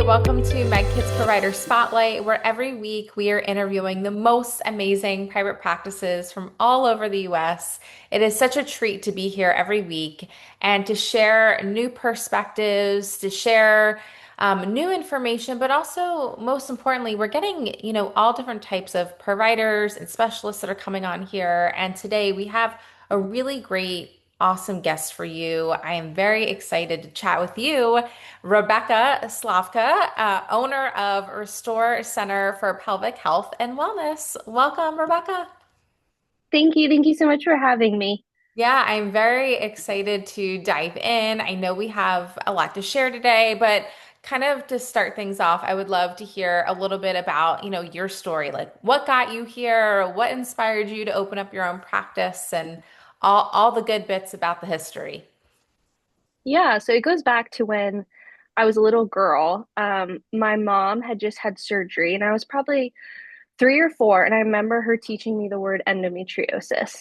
welcome to Meddkit's Provider Spotlight, where every week we are interviewing the most amazing private practices from all over the US. It is such a treat to be here every week and to share new perspectives, to share new information, but also most importantly, we're getting, all different types of providers and specialists that are coming on here. And today we have a really great awesome guest for you. I am very excited to chat with you, Rebekah Slafka, owner of Restore Center for Pelvic Health and Wellness. Welcome, Rebekah. Thank you. Thank you so much for having me. Yeah, I'm very excited to dive in. I know we have a lot to share today, but kind of to start things off, I would love to hear a little bit about, your story, like what got you here, what inspired you to open up your own practice, and all the good bits about the history. Yeah, so it goes back to when I was a little girl. My mom had just had surgery, and I was probably 3 or 4, and I remember her teaching me the word endometriosis.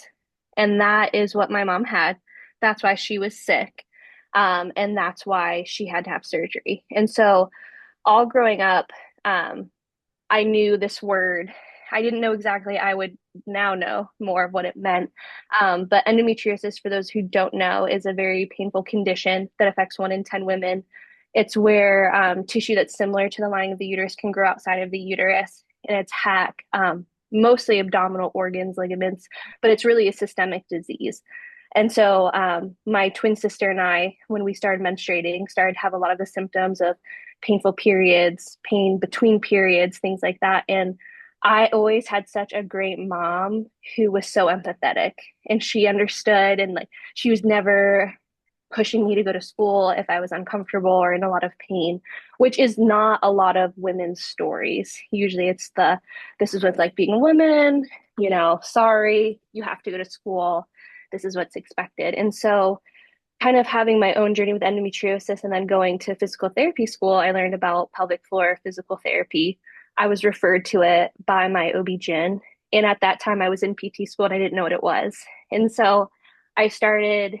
And that is what my mom had. That's why she was sick. And that's why she had to have surgery. And so all growing up, um, I knew this word. I didn't know exactly. I would now know more of what it meant. But endometriosis, for those who don't know, is a very painful condition that affects 1 in 10 women. It's where tissue that's similar to the lining of the uterus can grow outside of the uterus and attack mostly abdominal organs, ligaments, but it's really a systemic disease. And so my twin sister and I, when we started menstruating, started to have a lot of the symptoms of painful periods, pain between periods, things like that. And I always had such a great mom who was so empathetic and she understood, and like she was never pushing me to go to school if I was uncomfortable or in a lot of pain, which is not a lot of women's stories. Usually it's this is what's like being a woman, sorry, you have to go to school. This is what's expected. And so kind of having my own journey with endometriosis and then going to physical therapy school, I learned about pelvic floor physical therapy. I was referred to it by my OB-GYN. And at that time, I was in PT school and I didn't know what it was. And so I started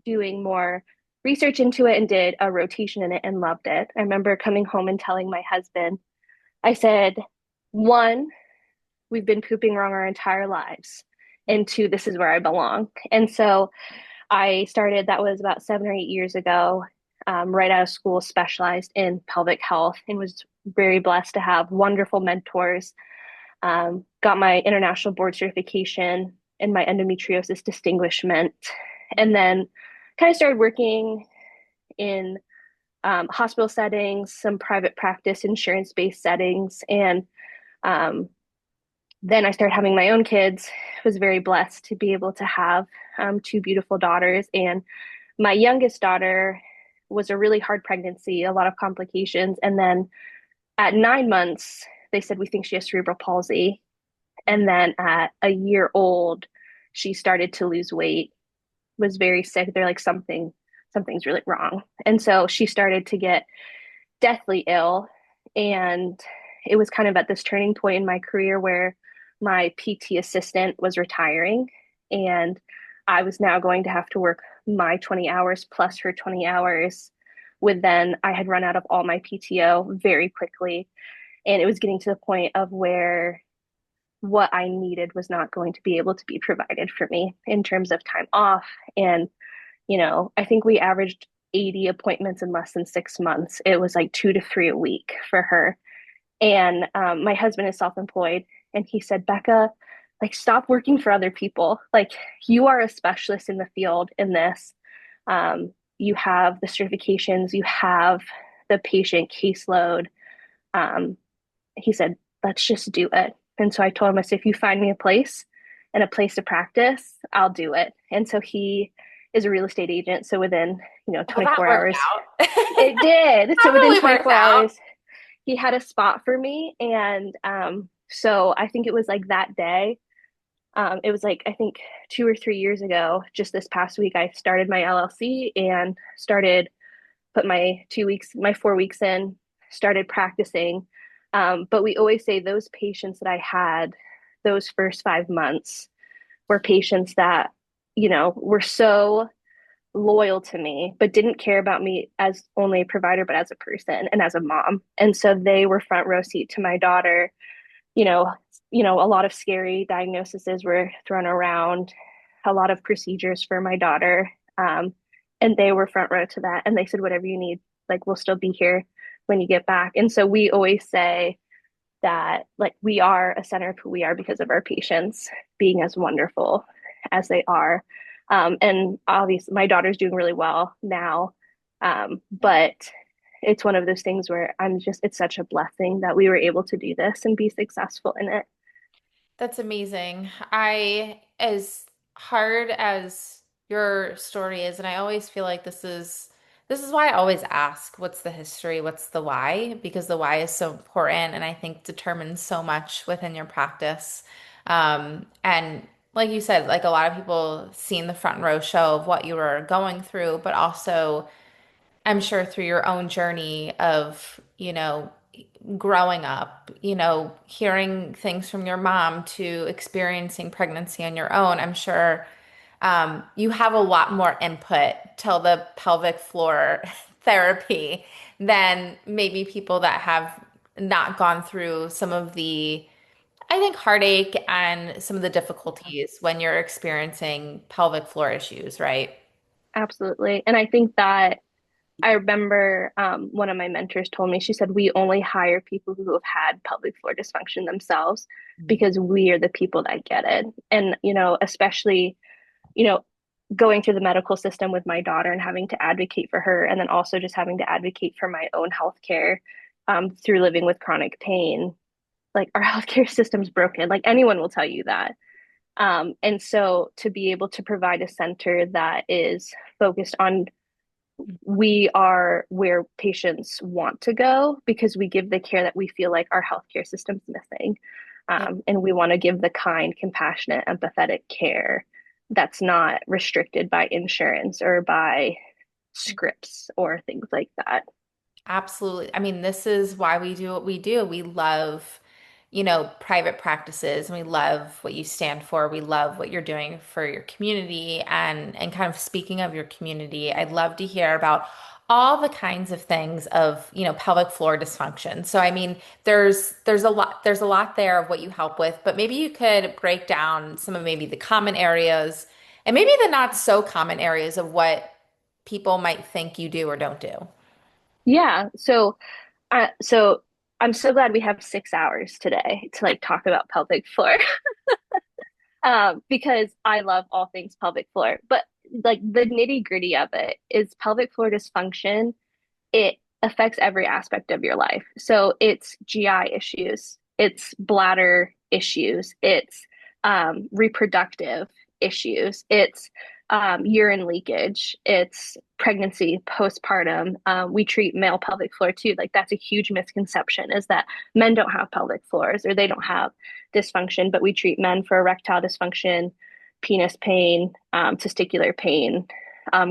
doing more research into it and did a rotation in it and loved it. I remember coming home and telling my husband, I said, one, we've been pooping wrong our entire lives. And two, this is where I belong. And so I started, that was about 7 or 8 years ago, right out of school, specialized in pelvic health and was very blessed to have wonderful mentors. Got my international board certification and my endometriosis distinguishment. And then kind of started working in hospital settings, some private practice, insurance based settings. And um, then I started having my own kids. Was very blessed to be able to have two beautiful daughters. And my youngest daughter was a really hard pregnancy, a lot of complications. And then at 9 months, they said, we think she has cerebral palsy. And then at a year old, she started to lose weight, was very sick. They're like, something's really wrong. And so she started to get deathly ill. And it was kind of at this turning point in my career where my PT assistant was retiring and I was now going to have to work my 20 hours plus her 20 hours. With then I had run out of all my PTO very quickly. And it was getting to the point of where what I needed was not going to be able to be provided for me in terms of time off. And, I think we averaged 80 appointments in less than 6 months. It was like 2 to 3 a week for her. And my husband is self-employed, and he said, Becca, like, stop working for other people. Like, you are a specialist in the field in this. You have the certifications, you have the patient caseload. Um, he said, let's just do it. And so I told him, I said, if you find me a place and a place to practice, I'll do it. And so he is a real estate agent. So within, Well, that 24 worked hours, out. it did. So That within really worked 24 out. hours, he had a spot for me. And so I think it was like that day. It was like, I think 2 or 3 years ago, just this past week, I started my LLC and started put my 4 weeks in, started practicing. But we always say those patients that I had those first 5 months were patients that, were so loyal to me, but didn't care about me as only a provider, but as a person and as a mom. And so they were front row seat to my daughter. You know, a lot of scary diagnoses were thrown around, a lot of procedures for my daughter. And they were front row to that. And they said, whatever you need, like, we'll still be here when you get back. And so we always say that, like, we are a center of who we are because of our patients being as wonderful as they are. And obviously, my daughter's doing really well now. But it's one of those things where it's such a blessing that we were able to do this and be successful in it. That's amazing. As hard as your story is, and I always feel like this is why I always ask, what's the history, what's the why? Because the why is so important and I think determines so much within your practice. And like you said, like a lot of people seen the front row show of what you were going through, but also I'm sure through your own journey of, growing up, hearing things from your mom to experiencing pregnancy on your own, I'm sure you have a lot more input to the pelvic floor therapy than maybe people that have not gone through some of the, I think, heartache and some of the difficulties when you're experiencing pelvic floor issues, right? Absolutely. And I think that I remember one of my mentors told me, she said, we only hire people who have had pelvic floor dysfunction themselves because we are the people that get it. And, especially, you know, going through the medical system with my daughter and having to advocate for her, and then also just having to advocate for my own healthcare through living with chronic pain. Like, our healthcare system's broken. Like, anyone will tell you that. And so to be able to provide a center that is focused on, we are where patients want to go because we give the care that we feel like our healthcare system's missing. Yeah. And we want to give the kind, compassionate, empathetic care that's not restricted by insurance or by scripts or things like that. Absolutely. I mean, this is why we do what we do. We love, private practices and we love what you stand for. We love what you're doing for your community and kind of speaking of your community, I'd love to hear about all the kinds of things of, pelvic floor dysfunction. So I mean, there's a lot there of what you help with, but maybe you could break down some of maybe the common areas and maybe the not so common areas of what people might think you do or don't do. Yeah. So I'm so glad we have 6 hours today to like talk about pelvic floor. Because I love all things pelvic floor. But like, the nitty gritty of it is pelvic floor dysfunction. It affects every aspect of your life. So it's GI issues, it's bladder issues, it's reproductive issues, it's urine leakage, it's pregnancy, postpartum. We treat male pelvic floor too. Like, that's a huge misconception, is that men don't have pelvic floors or they don't have dysfunction, but we treat men for erectile dysfunction, penis pain, testicular pain,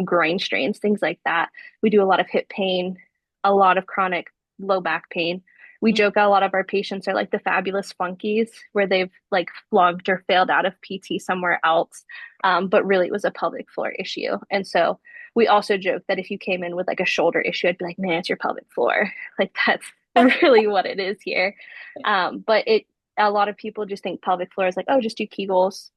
groin strains, things like that. We do a lot of hip pain, a lot of chronic low back pain. We joke a lot of our patients are like the fabulous flunkies, where they've like flunked or failed out of PT somewhere else, but really it was a pelvic floor issue. And so we also joke that if you came in with like a shoulder issue, I'd be like, man, it's your pelvic floor. Like, that's really what it is here. But a lot of people just think pelvic floor is like, oh, just do Kegels,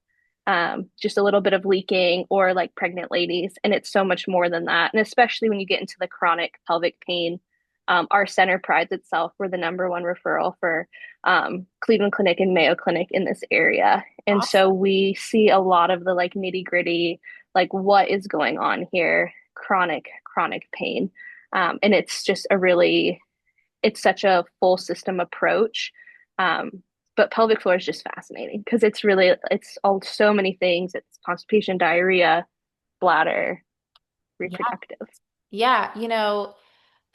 just a little bit of leaking, or like pregnant ladies. And it's so much more than that. And especially when you get into the chronic pelvic pain, our center prides itself. We're the number one referral for Cleveland Clinic and Mayo Clinic in this area. And so Awesome. we see a lot of the like nitty gritty, like, what is going on here, chronic pain. And it's just it's such a full system approach. But pelvic floor is just fascinating because it's all so many things. It's constipation, diarrhea, bladder, Yeah. reproductive. Yeah.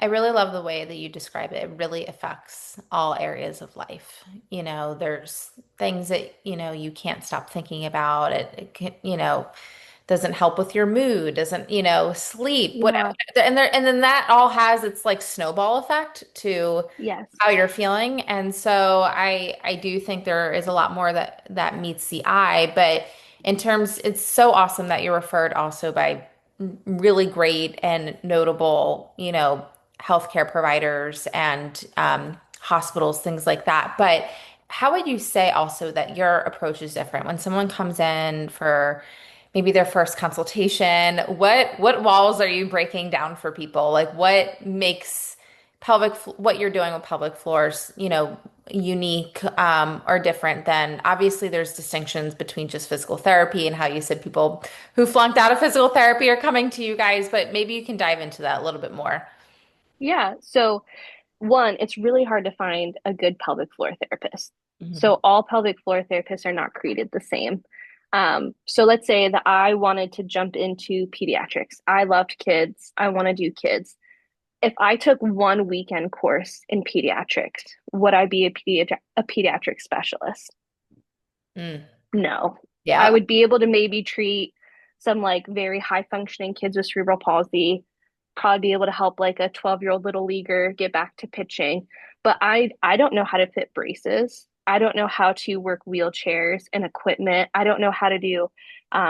I really love the way that you describe it. It really affects all areas of life. There's things that, you can't stop thinking about. It can, doesn't help with your mood, doesn't, sleep, whatever. Yeah. And then that all has its like snowball effect to Yes. how you're feeling. And so I do think there is a lot more that meets the eye, but in terms, it's so awesome that you're referred also by really great and notable, healthcare providers and hospitals, things like that. But how would you say also that your approach is different when someone comes in for maybe their first consultation? What walls are you breaking down for people? Like what makes what you're doing with pelvic floors, unique or different than obviously there's distinctions between just physical therapy and how you said people who flunked out of physical therapy are coming to you guys, but maybe you can dive into that a little bit more. Yeah. So one, it's really hard to find a good pelvic floor therapist. Mhm. So all pelvic floor therapists are not created the same. So let's say that I wanted to jump into pediatrics. I loved kids. I want to do kids. If I took one weekend course in pediatrics, would I be a pediatric specialist? Mm. No. I Yeah. would be able to maybe treat some like very high functioning kids with cerebral palsy, probably be able to help like a 12-year-old little leaguer get back to pitching. But I don't know how to fit braces. I don't know how to work wheelchairs and equipment. I don't know how to do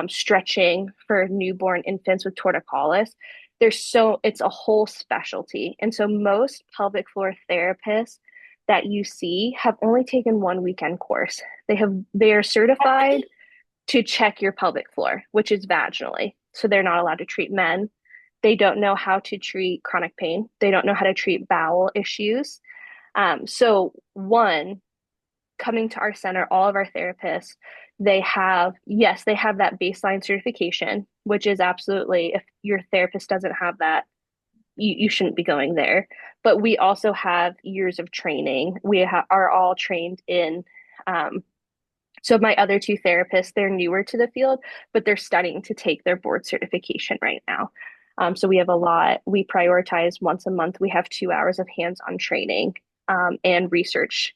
stretching for newborn infants with torticollis. It's a whole specialty. And so most pelvic floor therapists that you see have only taken one weekend course. They are certified to check your pelvic floor, which is vaginally. So they're not allowed to treat men. They don't know how to treat chronic pain. They don't know how to treat bowel issues. So one, coming to our center, all of our therapists, yes, they have that baseline certification, which is absolutely, if your therapist doesn't have that, you shouldn't be going there. But we also have years of training. Are all trained in so my other two therapists, they're newer to the field, but they're studying to take their board certification right now. So we have a lot. We prioritize once a month. We have 2 hours of hands-on training and research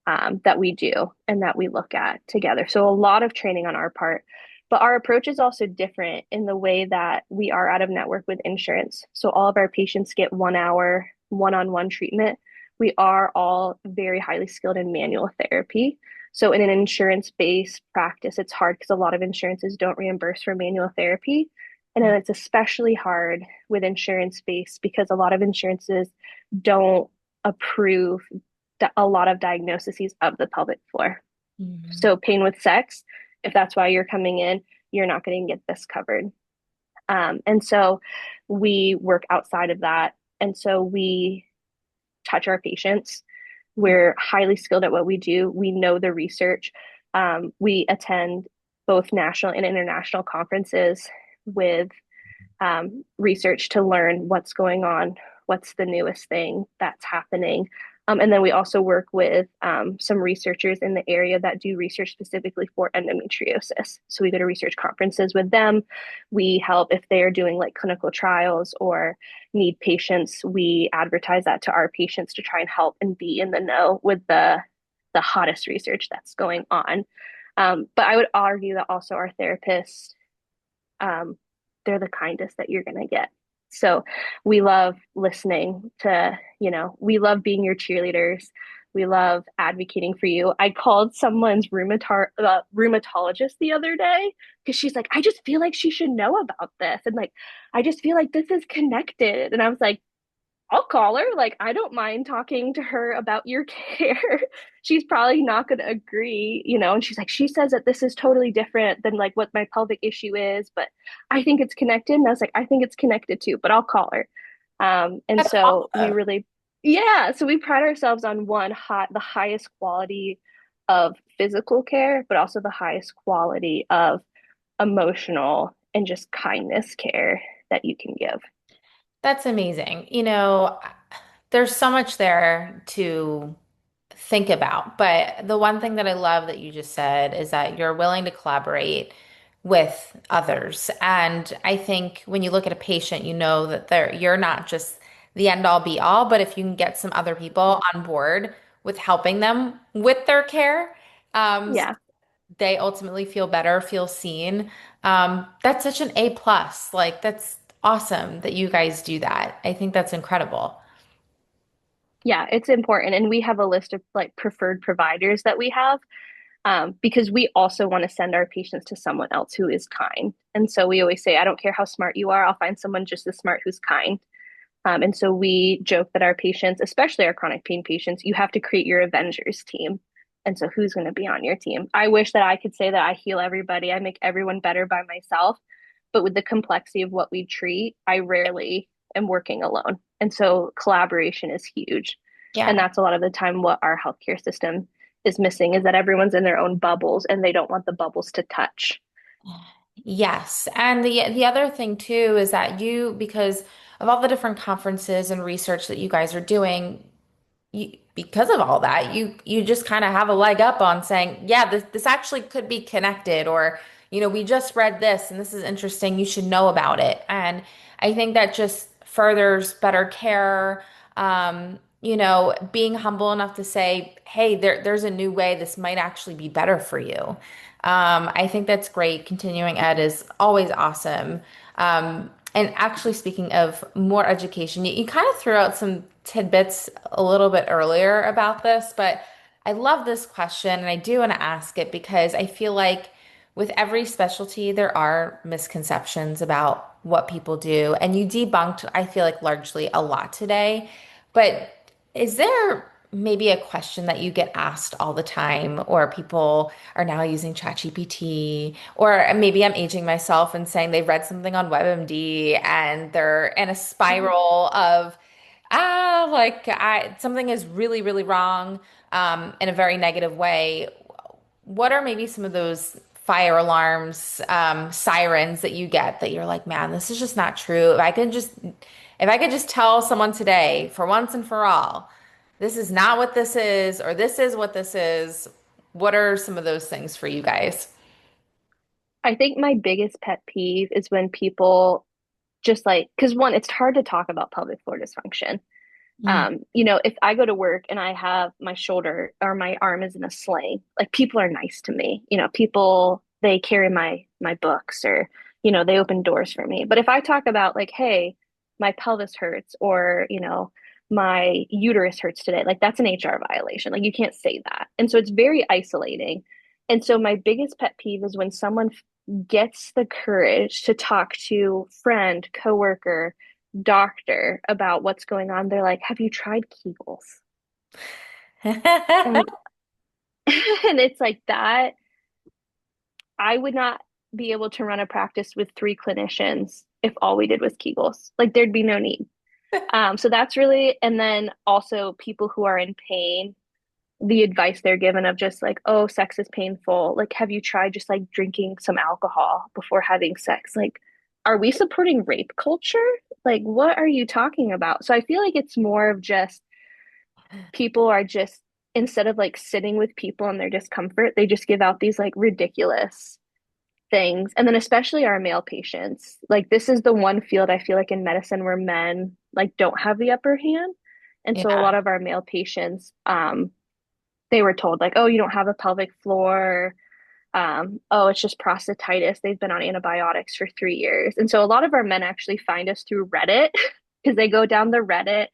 that we do and that we look at together. So a lot of training on our part. But our approach is also different in the way that we are out of network with insurance. So all of our patients get 1 hour one-on-one treatment. We are all very highly skilled in manual therapy. So in an insurance-based practice, it's hard because a lot of insurances don't reimburse for manual therapy. And then it's especially hard with insurance-based because a lot of insurances don't approve a lot of diagnoses of the pelvic floor. Mhm. So pain with sex, if that's why you're coming in, you're not going to get this covered. And so we work outside of that. And so we touch our patients. We're highly skilled at what we do. We know the research. We attend both national and international conferences with research to learn what's going on, what's the newest thing that's happening. And then we also work with some researchers in the area that do research specifically for endometriosis. So we go to research conferences with them. We help if they're doing like clinical trials or need patients. We advertise that to our patients to try and help and be in the know with the hottest research that's going on. But I would argue that also our therapists um, they're the kindest that you're going to get. So we love listening to, we love being your cheerleaders. We love advocating for you. I called someone's rheumatologist the other day because she's like, I just feel like she should know about this. And like, I just feel like this is connected. And I was like, I'll call her. Like, I don't mind talking to her about your care. She's probably not going to agree, and she's like, she says that this is totally different than like what my pelvic issue is, but I think it's connected. And I was like, I think it's connected too, but I'll call her. And That's so awesome. yeah, so we pride ourselves on the highest quality of physical care, but also the highest quality of emotional and just kindness care that you can give. That's amazing. There's so much there to think about, but the one thing that I love that you just said is that you're willing to collaborate with others. And I think when you look at a patient, you know that you're not just the end all be all, but if you can get some other people on board with helping them with their care, so Yeah. they ultimately feel better, feel seen. That's such an A plus. Like that's awesome that you guys do that. I think that's incredible. Yeah, it's important. And we have a list of like preferred providers that we have. because we also want to send our patients to someone else who is kind. And so we always say, I don't care how smart you are, I'll find someone just as smart who's kind. And so we joke that our patients, especially our chronic pain patients, you have to create your Avengers team. And so who's going to be on your team? I wish that I could say that I heal everybody, I make everyone better by myself. But with the complexity of what we treat, I rarely am working alone. And so collaboration is huge. And Yeah. that's a lot of the time what our healthcare system is missing is that everyone's in their own bubbles and they don't want the bubbles to touch. Yes. And the other thing too is that you, because of all the different conferences and research that you guys are doing, because of all that, you just kind of have a leg up on saying, yeah, this actually could be connected, or we just read this and this is interesting. You should know about it. And I think that just furthers better care. Being humble enough to say, hey, there's a new way. This might actually be better for you. I think that's great. Continuing ed is always awesome. And actually, speaking of more education, you kind of threw out some tidbits a little bit earlier about this, but I love this question and I do want to ask it because I feel like with every specialty, there are misconceptions about what people do. And you debunked, I feel like, largely a lot today. But is there maybe a question that you get asked all the time, or people are now using ChatGPT, or maybe I'm aging myself and saying they've read something on WebMD and they're in a spiral of, something is really, really wrong, in a very negative way. What are maybe some of those fire alarms, sirens that you get that you're like, man, this is just not true. If I could just tell someone today, for once and for all, this is not what this is, or this is what this is. What are some of those things for you guys? I think my biggest pet peeve is when people just like, because one, it's hard to talk about pelvic floor dysfunction. Mm, If I go to work and I have my shoulder or my arm is in a sling, like people are nice to me. People they carry my books or, they open doors for me. But if I talk about like, hey, my pelvis hurts or, my uterus hurts today, like that's an HR violation. Like you can't say that. And so it's very isolating. And so my biggest pet peeve is when someone gets the courage to talk to friend, coworker, doctor about what's going on. They're like, "Have you tried Kegels?" mm. And and it's like that. I would not be able to run a practice with three clinicians if all we did was Kegels. Like there'd be no need. So that's really, and then also people who are in pain, the advice they're given of just like, oh, sex is painful. Like, have you tried just like drinking some alcohol before having sex? Like, are we supporting rape culture? Like, what are you talking about? So I feel like it's more of just people are just, instead of like sitting with people in their discomfort, they just give out these like ridiculous things. And then especially our male patients, like this is the one field I feel like in medicine where men like don't have the upper hand. And so a Yeah. lot of our male patients, they were told like, oh, you don't have a pelvic floor. Oh, it's just prostatitis. They've been on antibiotics for 3 years. And so a lot of our men actually find us through Reddit because they go down the Reddit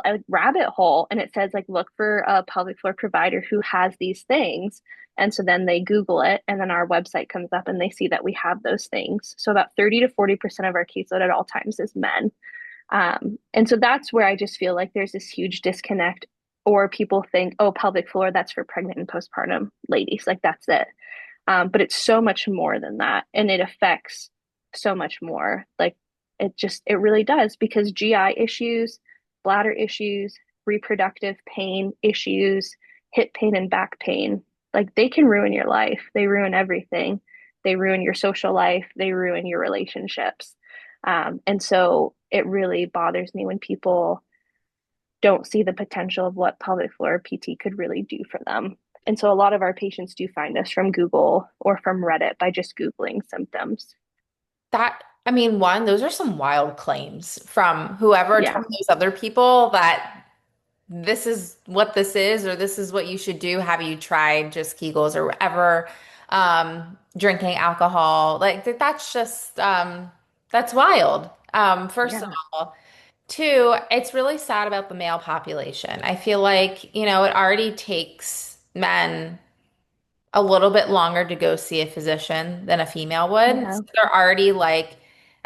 like rabbit hole and it says like look for a pelvic floor provider who has these things. And so then they Google it and then our website comes up and they see that we have those things. So about 30 to 40% of our caseload at all times is men. And so that's where I just feel like there's this huge disconnect, or people think, oh, pelvic floor, that's for pregnant and postpartum ladies. Like that's it. But it's so much more than that. And it affects so much more. Like it really does because GI issues, bladder issues, reproductive pain issues, hip pain and back pain, like they can ruin your life. They ruin everything. They ruin your social life. They ruin your relationships. And so it really bothers me when people don't see the potential of what pelvic floor PT could really do for them. And so a lot of our patients do find us from Google or from Reddit by just Googling symptoms. I mean, one, those are some wild claims from whoever Yeah. told those other people that this is what this is, or this is what you should do. Have you tried just Kegels or whatever? Drinking alcohol, like that's just that's wild. First of Yeah. all. Two, it's really sad about the male population. I feel like, it already takes men a little bit longer to go see a physician than a female would. Yeah. So they're already like,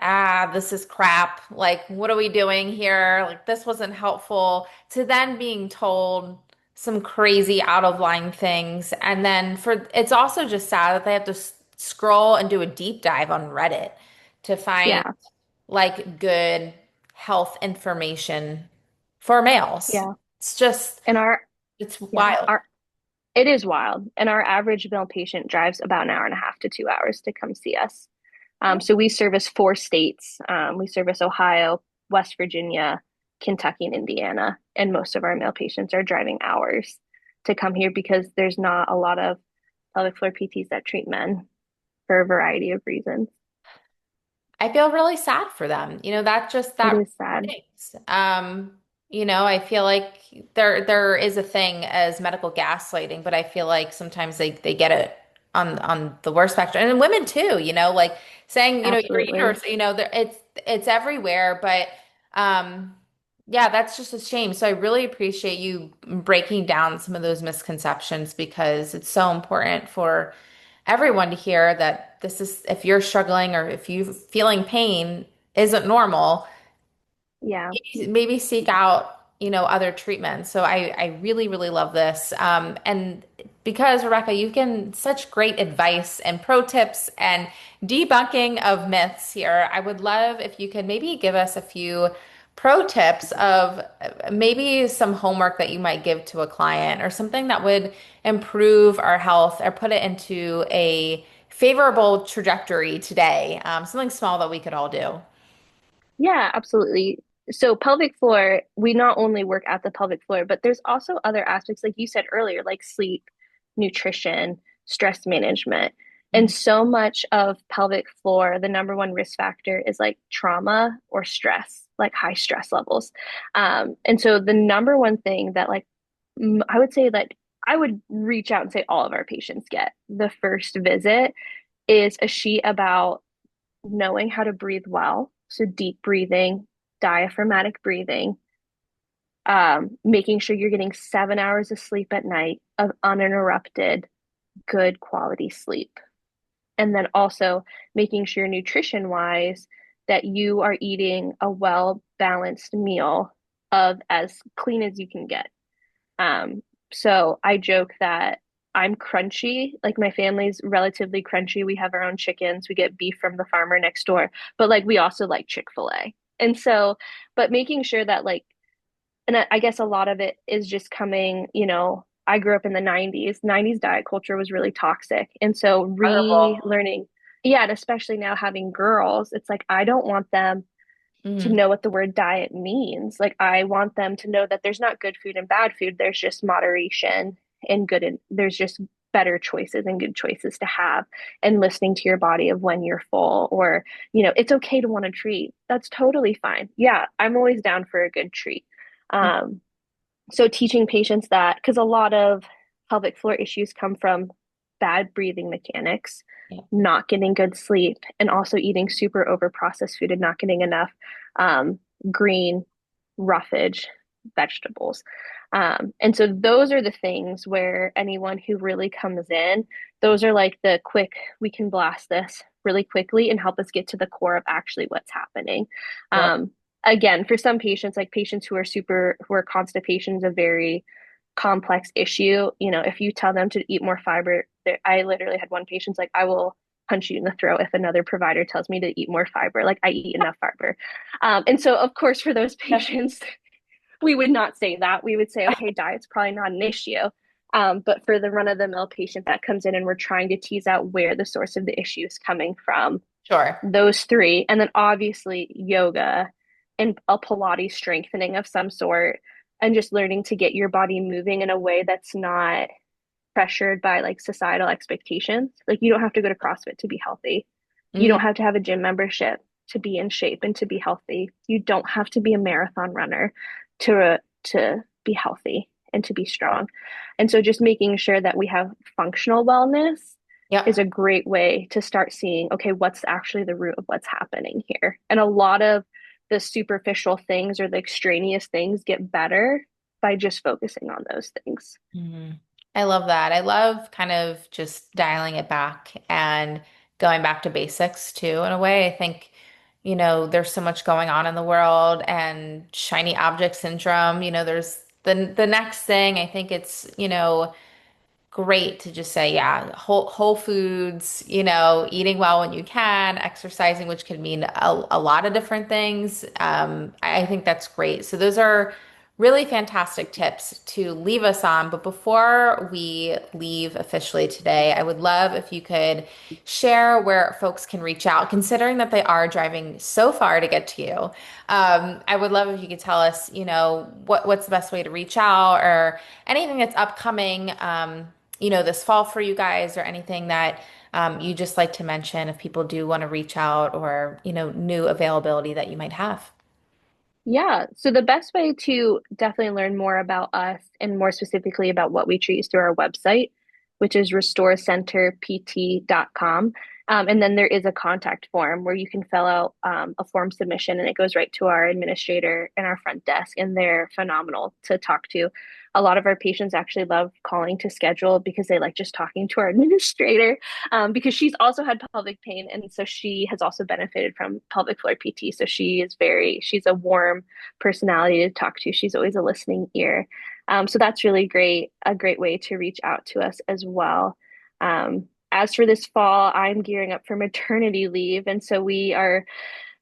ah, this is crap. Like, what are we doing here? Like, this wasn't helpful. To then being told some crazy out of line things. And then it's also just sad that they have to scroll and do a deep dive on Reddit to find Yeah. like good health information for males. Yeah. It's just, And our it's yeah, wild. our it is wild. And our average male patient drives about an hour and a half to 2 hours to come see us. So we service 4 states. We service Ohio, West Virginia, Kentucky, and Indiana. And most of our male patients are driving hours to come here because there's not a lot of pelvic floor PTs that treat men for a variety of reasons. I feel really sad for them. It That is sad. stinks. I feel like there is a thing as medical gaslighting, but I feel like sometimes they get it on the worst spectrum. And women too, like saying, your Absolutely. uterus, it's everywhere, but yeah, that's just a shame. So I really appreciate you breaking down some of those misconceptions because it's so important for everyone to hear that this is, if you're struggling or if you feeling pain isn't normal, Yeah. maybe seek out, other treatments. So I really, really love this. And because Rebecca, you've given such great advice and pro tips and debunking of myths here, I would love if you could maybe give us a few pro tips of maybe some homework that you might give to a client or something that would improve our health or put it into a favorable trajectory today. Something small that we could all do. Yeah, absolutely. So pelvic floor, we not only work at the pelvic floor, but there's also other aspects, like you said earlier, like sleep, nutrition, stress management. And Mhm. so much of pelvic floor, the number one risk factor is like trauma or stress, like high stress levels. And so the number one thing that I would say that I would reach out and say all of our patients get the first visit is a sheet about knowing how to breathe well. So deep breathing, diaphragmatic breathing, making sure you're getting 7 hours of sleep at night of uninterrupted, good quality sleep. And then also making sure nutrition wise that you are eating a well balanced meal of as clean as you can get. Um, so I joke that I'm crunchy. Like my family's relatively crunchy. We have our own chickens. We get beef from the farmer next door, but like we also like Chick-fil-A. And so, but making sure that and I guess a lot of it is just coming, I grew up in the 90s. 90s diet culture was really toxic. And so Horrible. relearning, yeah, and especially now having girls, it's like I don't want them to Mhm. know what the word diet means. Like I want them to know that there's not good food and bad food. There's just moderation and good and there's just better choices and good choices to have and listening to your body of when you're full or, it's okay to want a treat. That's totally fine. Yeah, I'm always down for a good treat. Um, so teaching patients that because a lot of pelvic floor issues come from bad breathing mechanics, Yeah. not getting good sleep, and also eating super over processed food and not getting enough um, green roughage vegetables. And so those are the things where anyone who really comes in, those are like the quick, we can blast this really quickly and help us get to the core of actually what's happening. Sure. Um, Again, for some patients, like patients who are constipation is a very complex issue. If you tell them to eat more fiber, I literally had one patient like, I will punch you in the throat if another provider tells me to eat more fiber. Like I eat enough fiber. And so, of course, for those patients, we would not say that. We would say, okay, diet's probably not an issue. But for the run of the mill patient that comes in and we're trying to tease out where the source of the issue is coming from, Sure. those three, and then obviously yoga and a Pilates strengthening of some sort, and just learning to get your body moving in a way that's not pressured by like societal expectations. Like you don't have to go to CrossFit to be healthy. You Mhm. don't have to have a gym membership to be in shape and to be healthy. You don't have to be a marathon runner to be healthy and to be strong. And so just making sure that we have functional wellness is a Yep. great way to start seeing, okay, what's actually the root of what's happening here. And a lot of the superficial things or the extraneous things get better by just focusing on those things. Mhm. I love that. I love kind of just dialing it back and going back to basics too, in a way. I think, there's so much going on in the world and shiny object syndrome. There's the next thing. I think it's, great to just say, yeah, whole foods, eating well when you can, exercising, which could mean a lot of different things. I think that's great. So those are really fantastic tips to leave us on. But before we leave officially today, I would love if you could share where folks can reach out, considering that they are driving so far to get to you. I would love if you could tell us, what's the best way to reach out or anything that's upcoming. This fall for you guys or anything that you just like to mention if people do want to reach out or, new availability that you might have. Yeah, so the best way to definitely learn more about us and more specifically about what we treat is through our website, which is restorecenterpt.com. And then there is a contact form where you can fill out a form submission and it goes right to our administrator and our front desk, and they're phenomenal to talk to. A lot of our patients actually love calling to schedule because they like just talking to our administrator because she's also had pelvic pain. And so she has also benefited from pelvic floor PT. So she's a warm personality to talk to. She's always a listening ear. So that's really great, a great way to reach out to us as well. As for this fall, I'm gearing up for maternity leave. And so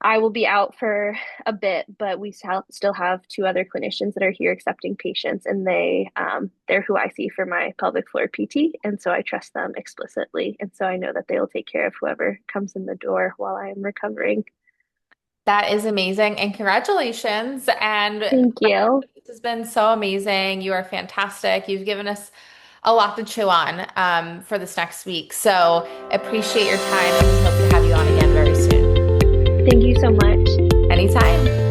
I will be out for a bit, but we still have two other clinicians that are here accepting patients, and they're who I see for my pelvic floor PT, and so I trust them explicitly, and so I know that they will take care of whoever comes in the door while I am recovering. That is amazing and congratulations. And Thank you. this has been so amazing. You are fantastic. You've given us a lot to chew on for this next week. So appreciate your time and we hope to have you on again very soon. Thank you so much. Anytime.